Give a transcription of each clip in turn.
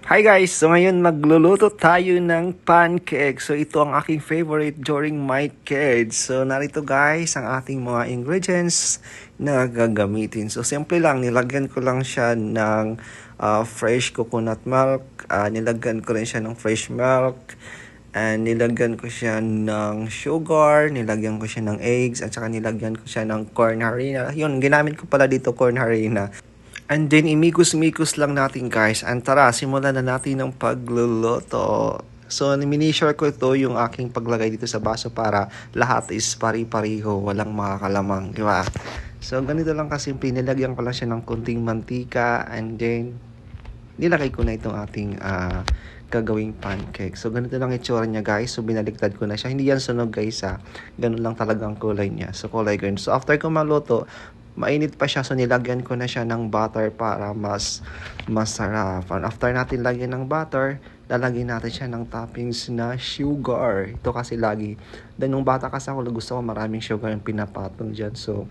Hi guys! So ngayon magluluto tayo ng pancake. So ito ang aking favorite during my kids. So narito guys ang ating mga ingredients na gagamitin. So simple lang, nilagyan ko lang siya ng fresh coconut milk. Nilagyan ko rin siya ng fresh milk. And nilagyan ko siya ng sugar, nilagyan ko siya ng eggs, at saka nilagyan ko siya ng corn harina. Yun, ginamit ko pala dito corn harina. And then, imikos-mikos lang natin guys. And tara, simulan na natin ang pagluluto. So, minishare ko ito yung aking paglagay dito sa baso para lahat is pari-pariho, walang makakalamang, di ba? So, ganito lang kasimple. Nilagyan ko lang siya ng kunting mantika and then, nilagay ko na itong ating gagawing pancake. So, ganito lang itsura niya guys. So, binaligtad ko na siya. Hindi yan sunog guys ha. Ganun lang talagang kulay niya. So, kulay green. So, after ko maluto, mainit pa siya. So, nilagyan ko na siya ng butter para mas masarap. And after natin lagyan ng butter, lalagyan natin siya ng toppings na sugar. Ito kasi lagi. Then, nung bata kasi ako, gusto ko maraming sugar yung pinapatong dyan. So,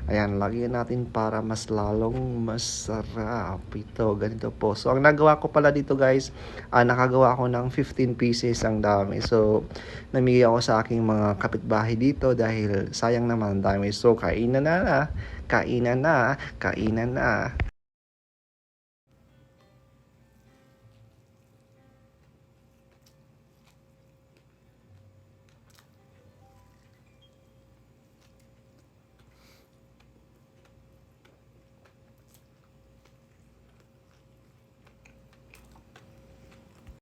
ayan, lagyan natin para mas lalong masarap. Ito, ganito po. So, ang nagawa ko pala dito guys, nakagawa ako ng 15 pieces, ang dami. So, namigay ako sa aking mga kapitbahay dito dahil sayang naman, dami. So, kainan na. Kainan na.